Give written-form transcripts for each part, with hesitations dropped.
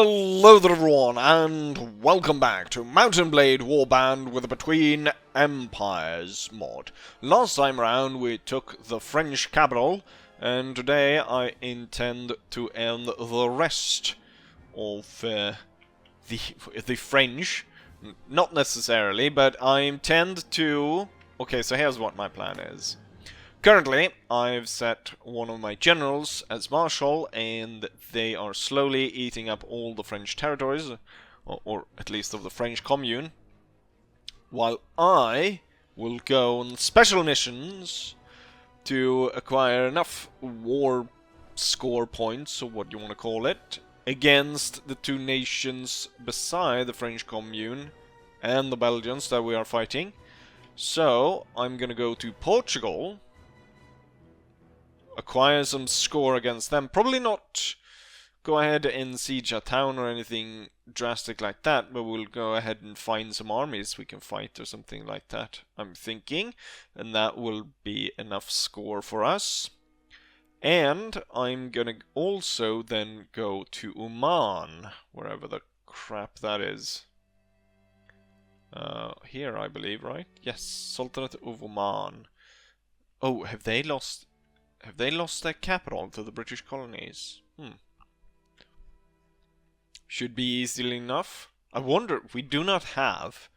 Hello there everyone, and welcome back to Mountain Blade Warband with a Between Empires mod. Last time around we took the French capital, and today I intend to end the rest of the French. Not necessarily, but I intend to... Okay, so here's what my plan is. Currently, I've set one of my generals as Marshal, and they are slowly eating up all the French territories, or at least of the French commune, while I will go on special missions to acquire enough war score points, or what you want to call it, against the two nations beside the French commune and the Belgians that we are fighting. So, I'm gonna go to Portugal, acquire some score against them. Probably not go ahead and siege a town or anything drastic like that, but we'll go ahead and find some armies we can fight or something like that, I'm thinking. And that will be enough score for us. And I'm gonna also then go to Oman, wherever the crap that is. Here, I believe, right? Yes, Sultanate of Oman. Oh, have they lost their capital to the British colonies? Should be easily enough. I wonder, we do not have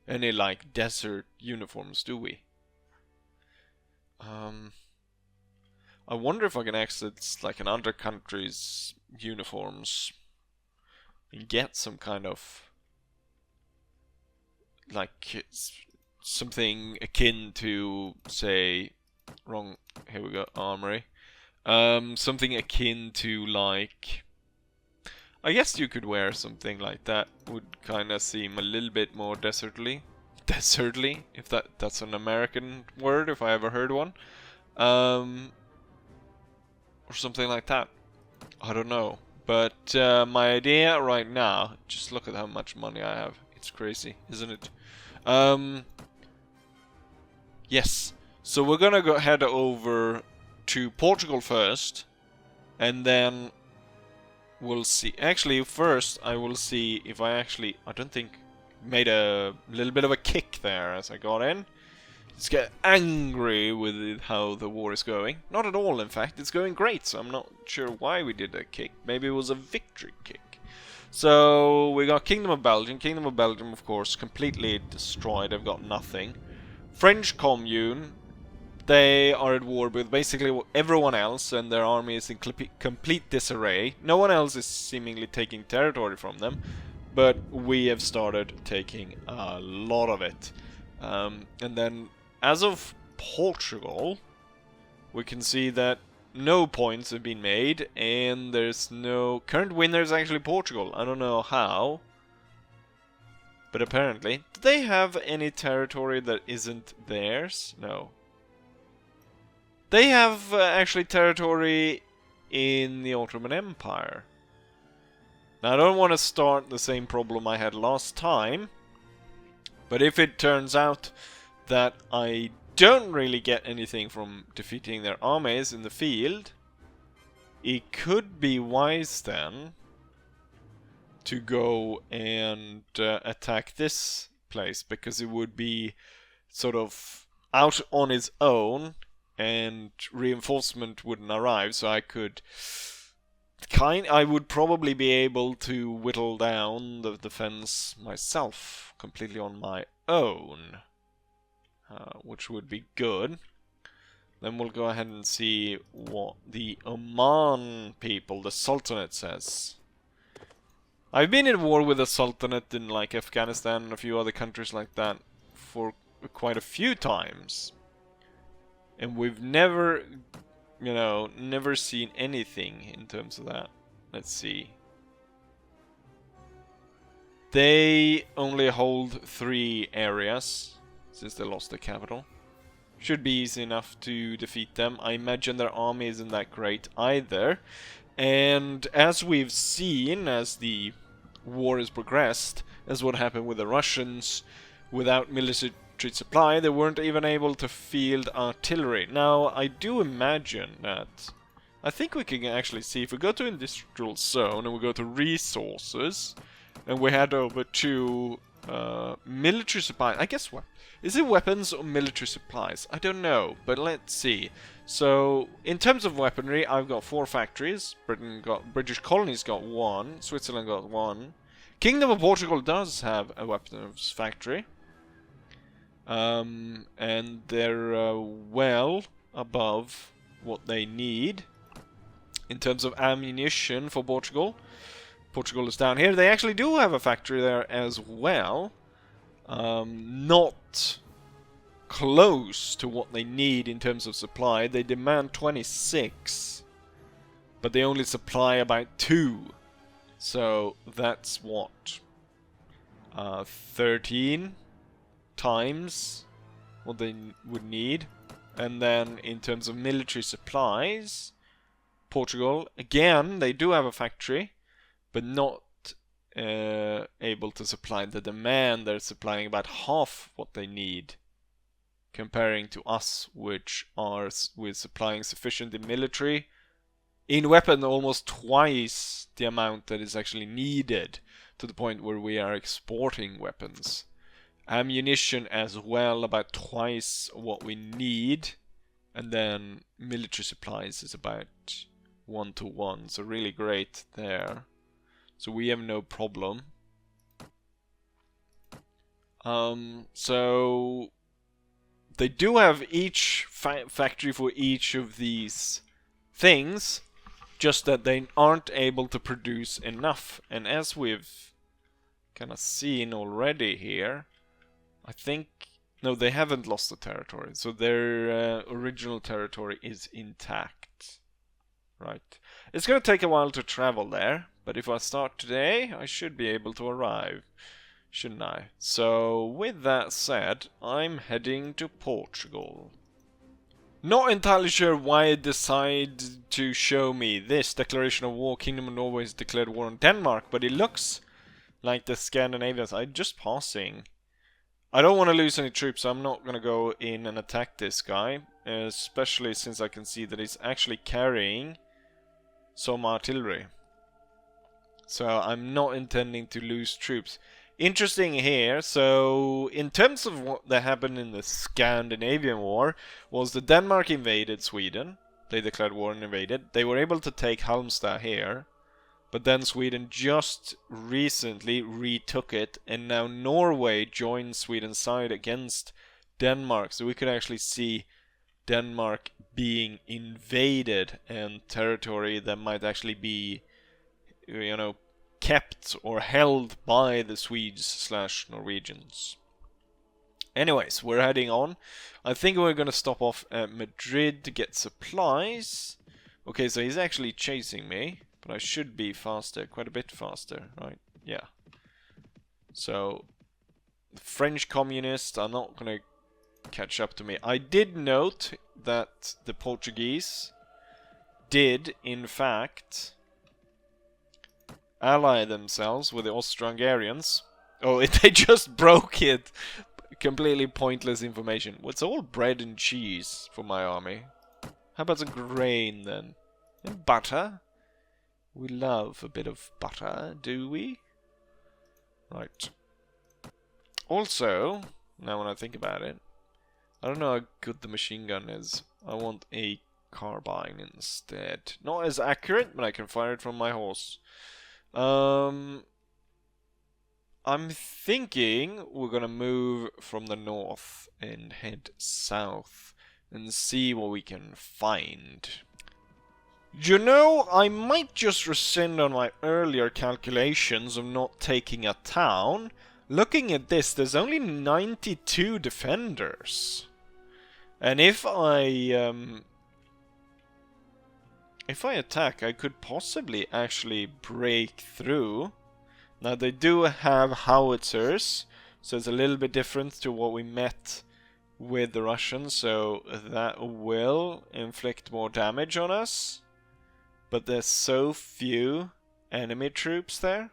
any, like, desert uniforms, do we? I wonder if I can exit, like, another country's uniforms and get some kind of, like, something akin to, say... Wrong. Here we go. Armory. Something akin to, like... I guess you could wear something like that. Would kind of seem a little bit more desertly. Desertly? If that's an American word, if I ever heard one. Or something like that. I don't know. But my idea right now... Just look at how much money I have. It's crazy, isn't it? Yes. So we're gonna go head over to Portugal first, and then we'll see. Actually, first I will see if I don't think, made a little bit of a kick there as I got in. Let's get angry with how the war is going. Not at all, in fact. It's going great, so I'm not sure why we did a kick. Maybe it was a victory kick. So we got Kingdom of Belgium. Kingdom of Belgium, of course, completely destroyed. They've got nothing. French commune. They are at war with basically everyone else, and their army is in complete disarray. No one else is seemingly taking territory from them, but we have started taking a lot of it. And then, as of Portugal, we can see that no points have been made, and there's no... Current winner is actually Portugal. I don't know how, but apparently. Do they have any territory that isn't theirs? No. They have actually territory in the Ottoman Empire. Now, I don't want to start the same problem I had last time, but if it turns out that I don't really get anything from defeating their armies in the field, it could be wise then to go and attack this place, because it would be sort of out on its own, and reinforcement wouldn't arrive, so I could I would probably be able to whittle down the defense myself completely on my own, which would be good. Then we'll go ahead and see what the Oman people, the Sultanate, says. I've been in war with the Sultanate in, like, Afghanistan and a few other countries like that for quite a few times. And we've never, you know, never seen anything in terms of that. Let's see. They only hold 3 areas, since they lost the capital. Should be easy enough to defeat them. I imagine their army isn't that great either. And as we've seen, as the war has progressed, as what happened with the Russians, without military supply, they weren't even able to field artillery. Now, I do imagine that I think we can actually see if we go to industrial zone and we go to resources and we head over to military supply. I guess what? Is it weapons or military supplies? I don't know, but let's see. So, in terms of weaponry, I've got 4 factories. British colonies got 1. Switzerland got 1. Kingdom of Portugal does have a weapons factory. And they're well above what they need in terms of ammunition for Portugal. Portugal is down here. They actually do have a factory there as well. Not close to what they need in terms of supply. They demand 26, but they only supply about 2. So that's what? 13 times what they would need. And then in terms of military supplies, Portugal, again, they do have a factory, but not able to supply the demand. They're supplying about half what they need, comparing to us, which are with supplying sufficient in military. In weapon, almost twice the amount that is actually needed, to the point where we are exporting weapons. Ammunition as well, about twice what we need. And then military supplies is about 1-to-1, so really great there. So we have no problem. So they do have each factory for each of these things, just that they aren't able to produce enough. And as we've kind of seen already here, I think... No, they haven't lost the territory. So their original territory is intact. Right. It's going to take a while to travel there, but if I start today, I should be able to arrive, shouldn't I? So, with that said, I'm heading to Portugal. Not entirely sure why it decided to show me this declaration of war. Kingdom of Norway has declared war on Denmark, but it looks like the Scandinavians are just passing. I don't want to lose any troops, so I'm not going to go in and attack this guy, especially since I can see that he's actually carrying some artillery. So I'm not intending to lose troops. Interesting here, so in terms of what that happened in the Scandinavian War, was that Denmark invaded Sweden. They declared war and invaded. They were able to take Halmstad here, but then Sweden just recently retook it, and now Norway joined Sweden's side against Denmark. So we could actually see Denmark being invaded, and territory that might actually be, you know, kept or held by the Swedes/Norwegians. Anyways, we're heading on. I think we're gonna stop off at Madrid to get supplies. Okay, so he's actually chasing me, but I should be faster, quite a bit faster, right? Yeah. So, the French communists are not gonna catch up to me. I did note that the Portuguese did, in fact, ally themselves with the Austro-Hungarians. Oh, they just broke it. Completely pointless information. Well, it's all bread and cheese for my army. How about some grain then? And butter? We love a bit of butter, do we? Right. Also, now when I think about it, I don't know how good the machine gun is. I want a carbine instead. Not as accurate, but I can fire it from my horse. I'm thinking we're gonna move from the north and head south and see what we can find. You know, I might just rescind on my earlier calculations of not taking a town. Looking at this, there's only 92 defenders. And if I attack, I could possibly actually break through. Now they do have howitzers, so it's a little bit different to what we met with the Russians, so that will inflict more damage on us. But there's so few enemy troops there.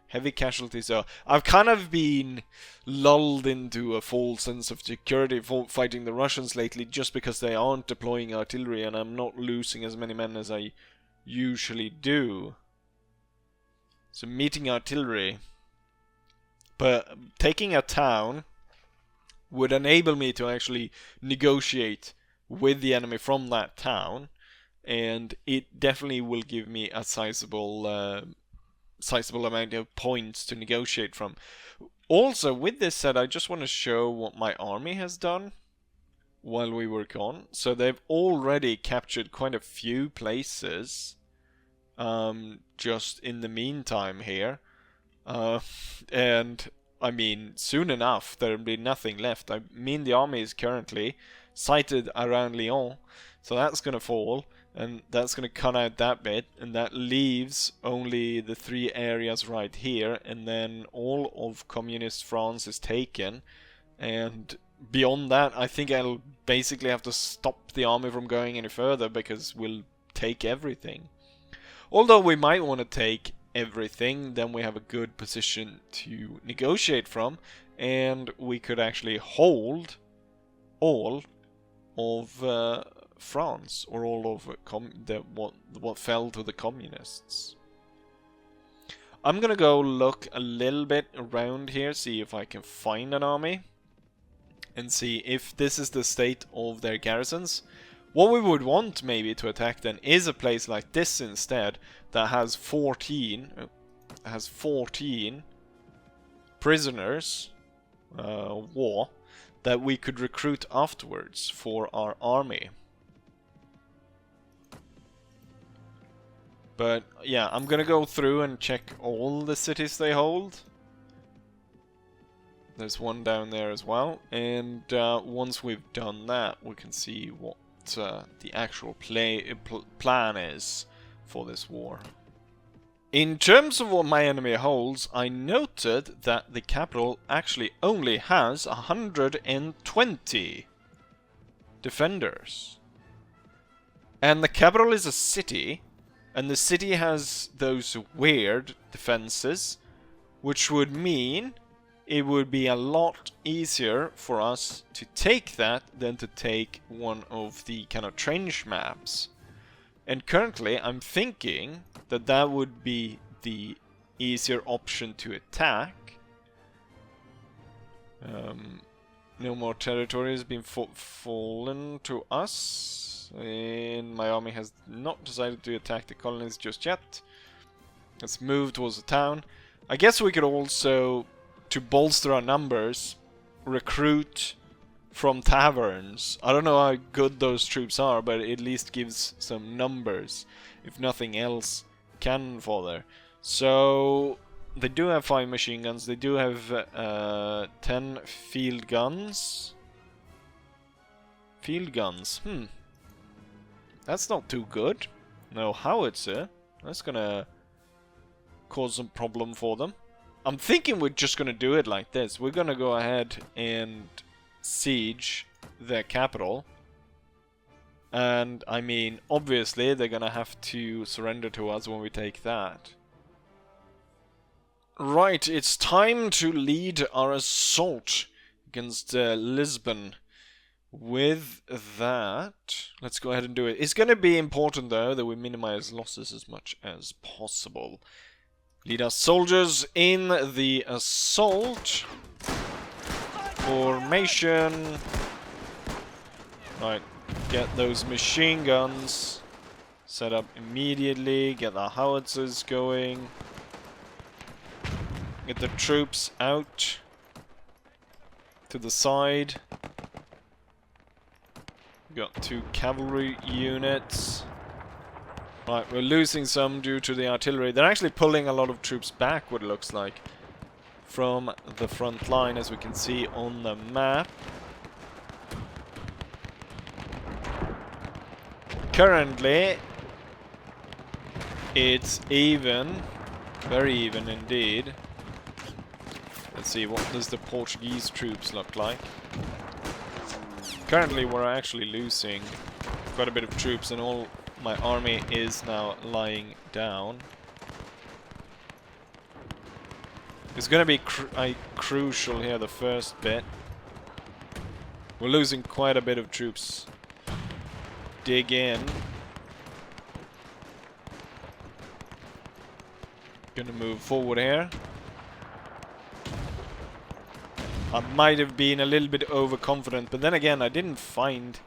Heavy casualties. So I've kind of been lulled into a false sense of security for fighting the Russians lately, just because they aren't deploying artillery and I'm not losing as many men as I usually do. So meeting artillery. But taking a town would enable me to actually negotiate with the enemy from that town, and it definitely will give me a sizable amount of points to negotiate from. Also, with this said, I just want to show what my army has done while we were gone. So they've already captured quite a few places just in the meantime here. And I mean, soon enough there'll be nothing left. I mean, the army is currently sighted around Lyon, so that's gonna fall, and that's gonna cut out that bit, and that leaves only the 3 areas right here, and then all of communist France is taken, and beyond that I think I'll basically have to stop the army from going any further, because we'll take everything. Although we might want to take everything, then we have a good position to negotiate from, and we could actually hold all of France, or all of what fell to the communists. I'm gonna go look a little bit around here, see if I can find an army, and see if this is the state of their garrisons. What we would want maybe to attack then is a place like this instead, that has 14 prisoners of war that we could recruit afterwards for our army. But yeah, I'm gonna go through and check all the cities they hold. There's one down there as well, and once we've done that, we can see what the actual plan is for this war. In terms of what my enemy holds, I noted that the capital actually only has 120 defenders. And the capital is a city, and the city has those weird defenses, which would mean it would be a lot easier for us to take that than to take one of the kind of trench maps. And currently I'm thinking that that would be the easier option to attack. No more territory has been fallen to us, and my army has not decided to attack the colonies just yet. Let's move towards the town. I guess we could also, to bolster our numbers, recruit from taverns. I don't know how good those troops are, but it at least gives some numbers, if nothing else, cannon fodder. So they do have 5 machine guns. They do have 10 field guns. Field guns, that's not too good. No howitzer. That's gonna cause some problem for them. I'm thinking we're just gonna do it like this. We're gonna go ahead and siege their capital. And I mean, obviously they're gonna have to surrender to us when we take that. Right, it's time to lead our assault against Lisbon. With that, let's go ahead and do it. It's gonna be important though that we minimize losses as much as possible. Lead our soldiers in the assault. Formation. Right, get those machine guns set up immediately. Get the howitzers going. Get the troops out to the side. Got 2 cavalry units. Right, we're losing some due to the artillery. They're actually pulling a lot of troops back, what it looks like, from the front line, as we can see on the map. Currently, it's even, very even indeed. Let's see, what does the Portuguese troops look like? Currently, we're actually losing quite a bit of troops, and all my army is now lying down. It's gonna be crucial here, the first bit. We're losing quite a bit of troops. Dig in. Gonna move forward here. I might have been a little bit overconfident, but then again, I didn't find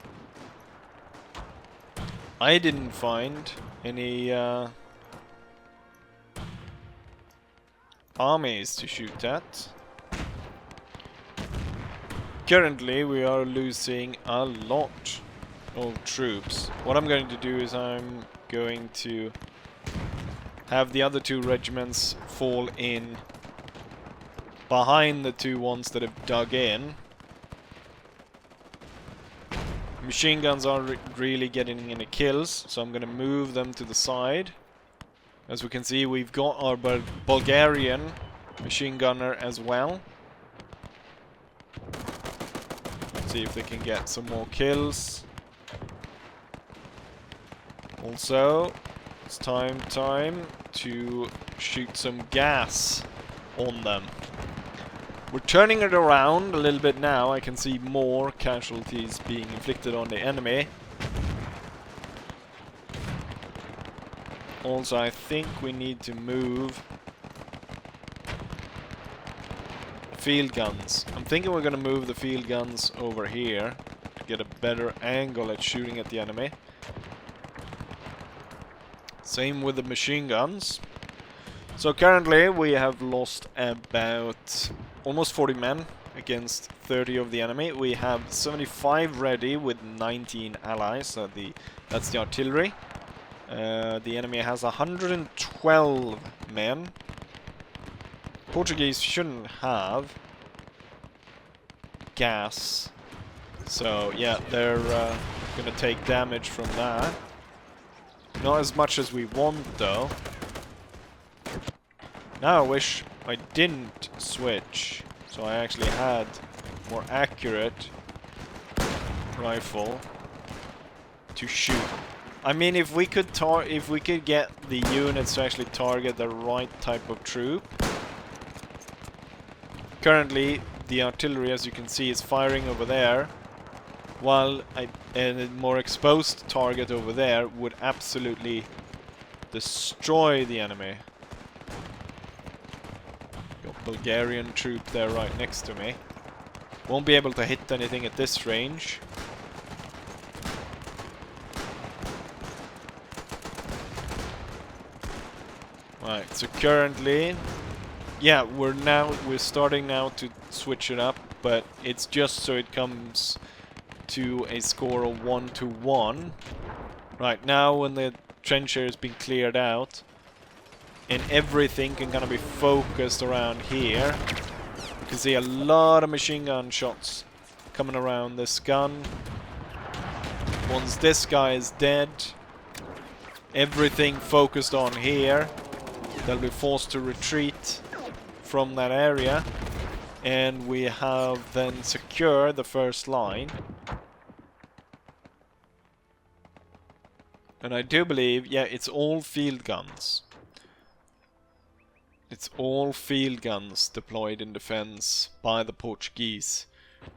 any armies to shoot at. Currently, we are losing a lot of troops. What I'm going to do is I'm going to have the other two regiments fall in behind the two ones that have dug in. Machine guns are really getting any kills, so I'm going to move them to the side. As we can see, we've got our Bulgarian machine gunner as well. Let's see if they can get some more kills. Also, it's time to shoot some gas on them. We're turning it around a little bit now. I can see more casualties being inflicted on the enemy. Also, I think we need to move field guns. I'm thinking we're going to move the field guns over here to get a better angle at shooting at the enemy. Same with the machine guns. So currently we have lost about almost 40 men against 30 of the enemy. We have 75 ready with 19 allies, so that's the artillery. The enemy has 112 men. Portuguese shouldn't have gas, so yeah, they're gonna take damage from that. Not as much as we want, though. Now I wish I didn't switch, so I actually had more accurate rifle to shoot. I mean, if we could get the units to actually target the right type of troop. Currently, the artillery, as you can see, is firing over there, while a more exposed target over there would absolutely destroy the enemy. Got Bulgarian troop there right next to me. Won't be able to hit anything at this range. Right, so currently, yeah, we're starting now to switch it up, but it's just so it comes to a score of 1-1. Right, now when the trench area has been cleared out and everything can kind of be focused around here, you can see a lot of machine gun shots coming around this gun. Once this guy is dead, everything focused on here, they'll be forced to retreat from that area, and we have then secured the first line. And I do believe, yeah, it's all field guns. It's all field guns deployed in defense by the Portuguese,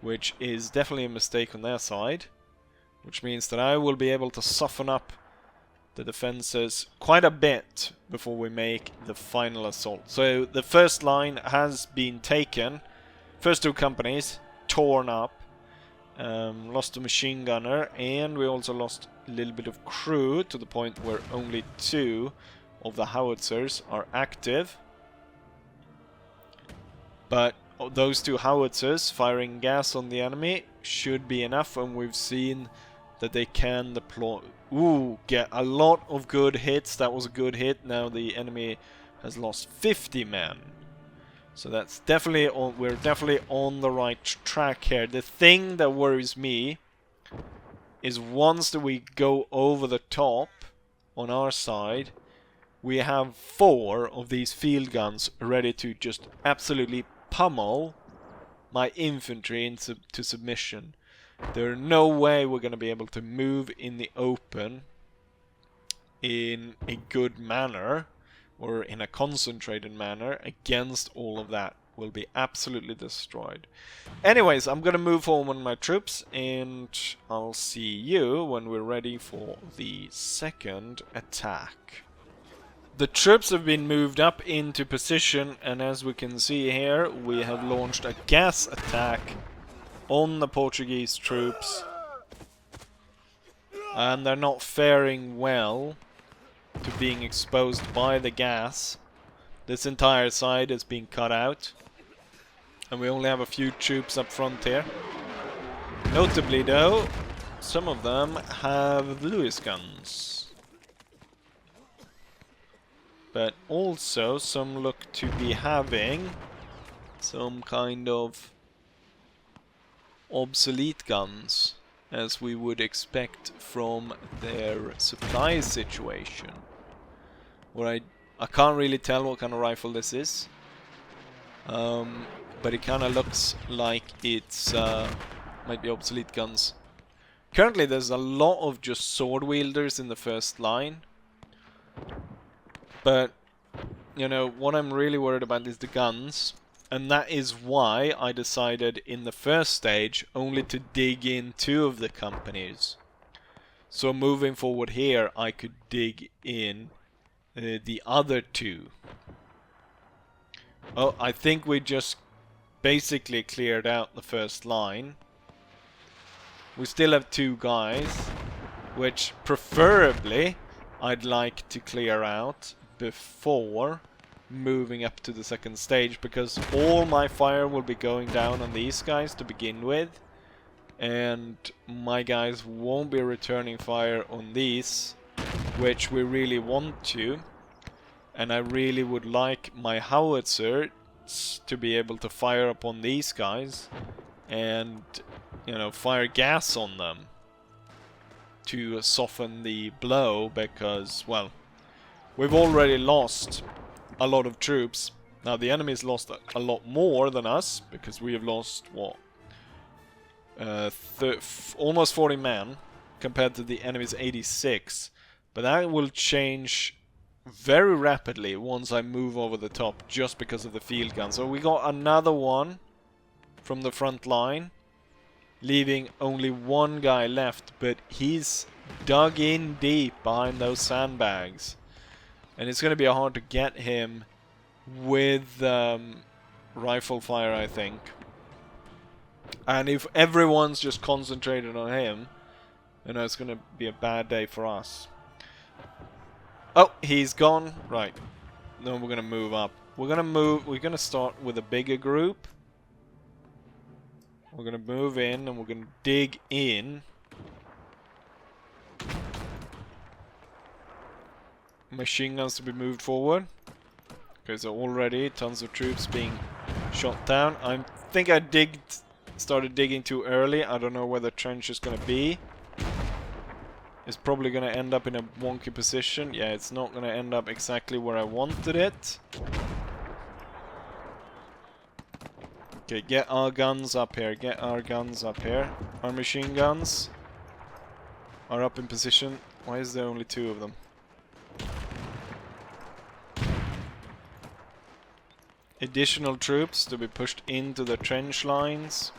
which is definitely a mistake on their side, which means that I will be able to soften up the defenses quite a bit before we make the final assault. So the first line has been taken. First two companies torn up. Lost a machine gunner, and we also lost a little bit of crew to the point where only 2 of the howitzers are active. But those 2 howitzers firing gas on the enemy should be enough, and we've seen that they can deploy. Ooh, get a lot of good hits. That was a good hit. Now the enemy has lost 50 men. So that's definitely on, we're definitely on the right track here. The thing that worries me is once that we go over the top on our side, we have 4 of these field guns ready to just absolutely pummel my infantry into submission. There's no way we're going to be able to move in the open in a good manner or in a concentrated manner against all of that will be absolutely destroyed. Anyways, I'm gonna move forward my troops, and I'll see you when we're ready for the second attack. The troops have been moved up into position, and as we can see here, we have launched a gas attack on the Portuguese troops, and they're not faring well to being exposed by the gas. This entire side is being cut out, and we only have a few troops up front here. Notably though, some of them have Lewis guns, but also some look to be having some kind of obsolete guns, as we would expect from their supply situation. Where I can't really tell what kind of rifle this is, but it kind of looks like it's might be obsolete guns. Currently there's a lot of just sword wielders in the first line, but you know what I'm really worried about is the guns, and that is why I decided in the first stage only to dig in 2 of the companies. So moving forward here I could dig in the other 2. Oh, I think we just basically cleared out the first line. We still have 2 guys, which preferably I'd like to clear out before moving up to the second stage, because all my fire will be going down on these guys to begin with, and my guys won't be returning fire on these, which we really want to. And I really would like my howitzers to be able to fire upon these guys and, you know, fire gas on them to soften the blow, because, well, we've already lost a lot of troops. Now the enemy's lost a lot more than us, because we have lost, what, almost 40 men compared to the enemy's 86. But that will change very rapidly once I move over the top, just because of the field gun. So we got another one from the front line, leaving only 1 guy left, but he's dug in deep behind those sandbags, and it's going to be hard to get him with rifle fire, I think. And if everyone's just concentrated on him, you know, it's going to be a bad day for us. Oh, he's gone. Right. Then we're going to move up. We're going to start with a bigger group. We're going to move in and we're going to dig in. Machine guns to be moved forward. Okay, so already tons of troops being shot down. I think I started digging too early. I don't know where the trench is going to be. It's probably going to end up in a wonky position. Yeah, it's not going to end up exactly where I wanted it. Okay, get our guns up here. Get our guns up here. Our machine guns are up in position. Why is there only 2 of them? Additional troops to be pushed into the trench lines.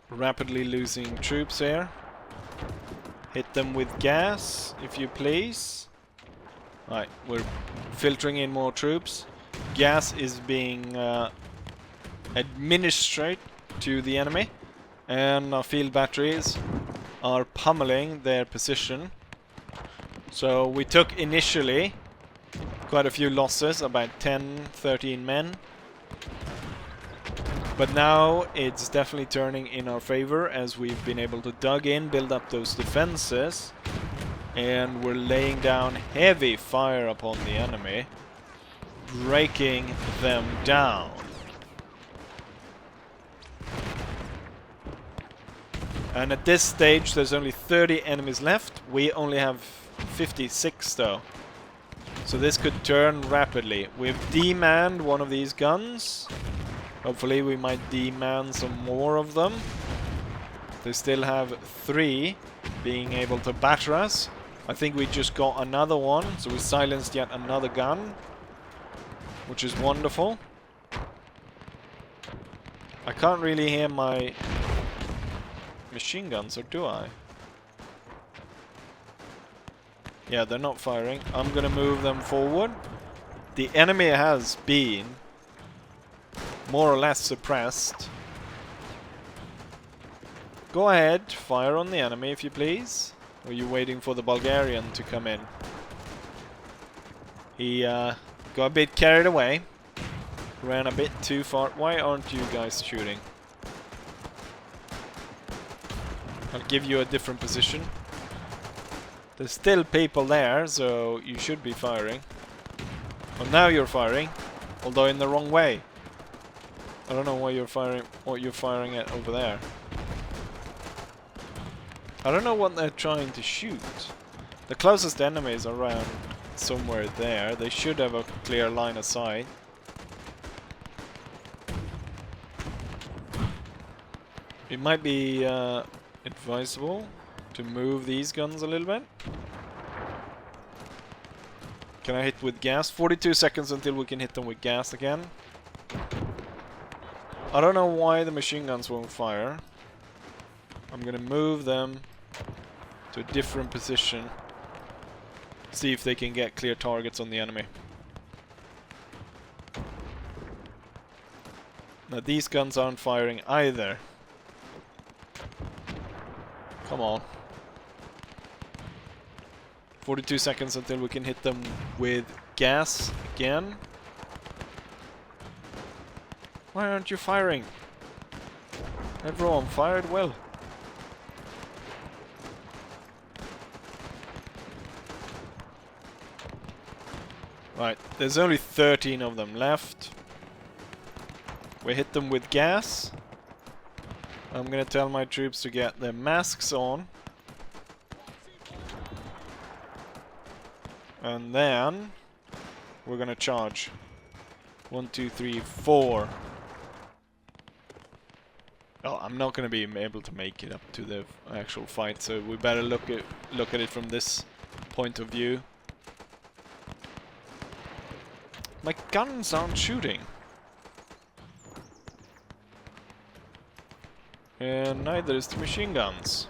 Rapidly losing troops here. Hit them with gas, if you please. Right, we're filtering in more troops. Gas is being administered to the enemy, and our field batteries are pummeling their position. So we took initially quite a few losses, about 10-13 men. But now it's definitely turning in our favor, as we've been able to dug in, build up those defenses, and we're laying down heavy fire upon the enemy, breaking them down. And at this stage there's only 30 enemies left. We only have 56 though. So this could turn rapidly. We've demanned one of these guns. Hopefully we might demand some more of them. They still have 3 being able to batter us. I think we just got another one, so we silenced yet another gun, which is wonderful. I can't really hear my machine guns, or do I? Yeah, they're not firing. I'm gonna move them forward. The enemy has been more or less suppressed. Go ahead, fire on the enemy if you please. Or are you waiting for the Bulgarian to come in? He got a bit carried away. Ran a bit too far. Why aren't you guys shooting? I'll give you a different position. There's still people there, so you should be firing. Well, now you're firing, although in the wrong way. I don't know why you're firing, what you're firing at over there. I don't know what they're trying to shoot. The closest enemies are around somewhere there. They should have a clear line of sight. It might be advisable to move these guns a little bit. Can I hit with gas? 42 seconds until we can hit them with gas again. I don't know why the machine guns won't fire. I'm gonna move them to a different position. See if they can get clear targets on the enemy. Now these guns aren't firing either. Come on. 42 seconds until we can hit them with gas again. Why aren't you firing? Everyone fired well. Right, there's only 13 of them left. We hit them with gas. I'm gonna tell my troops to get their masks on. And then we're gonna charge. 1, 2, 3, 4. Oh, I'm not gonna be able to make it up to the actual fight, so we better look at it from this point of view. My guns aren't shooting. And neither is the machine guns.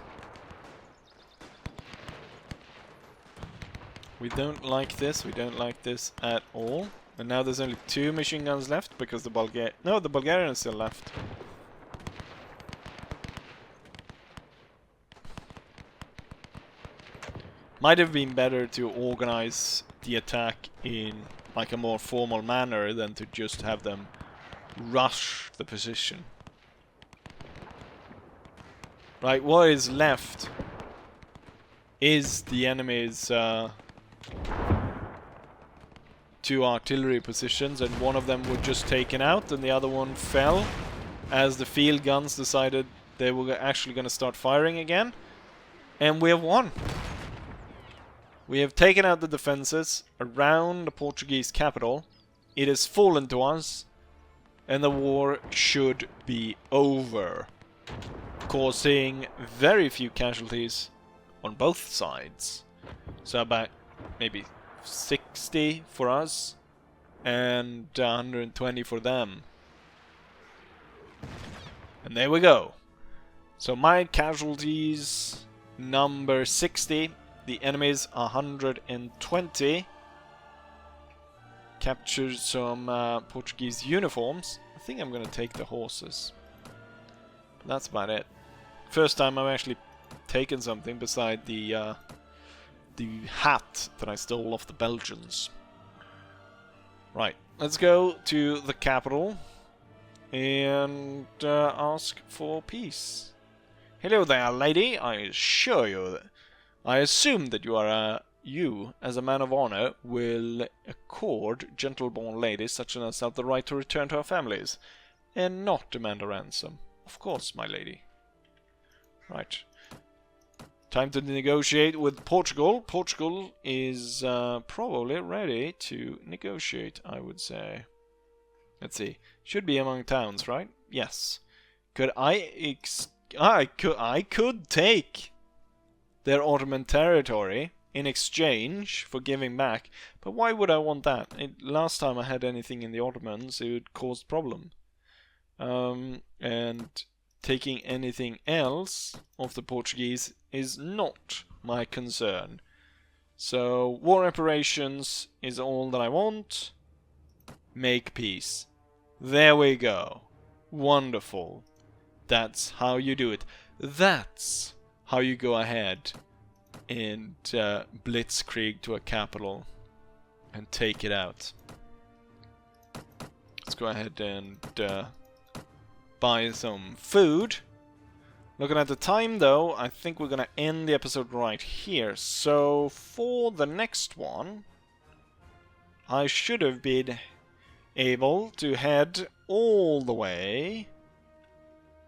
We don't like this, we don't like this at all. And now there's only 2 machine guns left because the Bulgarian is still left. Might have been better to organize the attack in like a more formal manner than to just have them rush the position. Right, what is left is the enemy's 2 artillery positions, and one of them was just taken out and the other one fell as the field guns decided they were actually going to start firing again. And we have won. We have taken out the defenses around the Portuguese capital. It has fallen to us, and the war should be over, causing very few casualties on both sides. So about maybe 60 for us and 120 for them. And there we go. So my casualties number 60. The enemy's 120. Captured some Portuguese uniforms. I think I'm gonna take the horses. That's about it. First time I've actually taken something beside the hat that I stole off the Belgians. Right, let's go to the capital and ask for peace. Hello there, lady. I assume that you, as a man of honor, will accord gentle-born ladies such as ourselves the right to return to our families, and not demand a ransom. Of course, my lady. Right. Time to negotiate with Portugal. Portugal is probably ready to negotiate, I would say. Let's see. Should be among towns, right? Yes. Could I could take their Ottoman territory in exchange for giving back. But why would I want that? Last time I had anything in the Ottomans, it would cause problem. And taking anything else of the Portuguese is not my concern. So, war reparations is all that I want. Make peace. There we go. Wonderful. That's how you do it. That's how you go ahead and blitzkrieg to a capital and take it out. Let's go ahead and buy some food. Looking at the time though, I think we're gonna end the episode right here. So for the next one, I should have been able to head all the way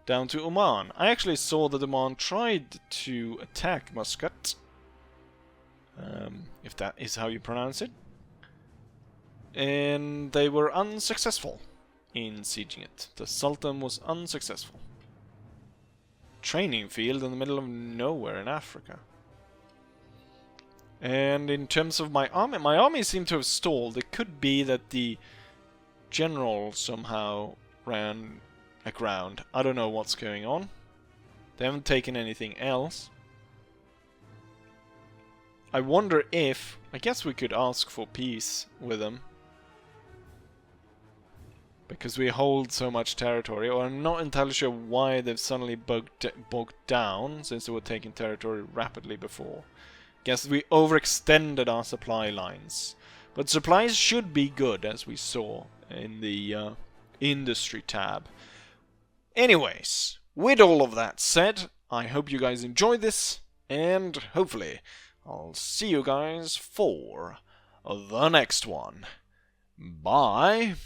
down to Oman. I actually saw that Oman tried to attack Muscat, if that is how you pronounce it, and they were unsuccessful in sieging it. The Sultan was unsuccessful. Training field in the middle of nowhere in Africa. And in terms of my army seemed to have stalled. It could be that the general somehow ran aground. I don't know what's going on. They haven't taken anything else. I wonder if... I guess we could ask for peace with them. Because we hold so much territory. Or I'm not entirely sure why they've suddenly bogged down, since they were taking territory rapidly before. Guess we overextended our supply lines. But supplies should be good, as we saw in the industry tab. Anyways, with all of that said, I hope you guys enjoyed this, and hopefully I'll see you guys for the next one. Bye!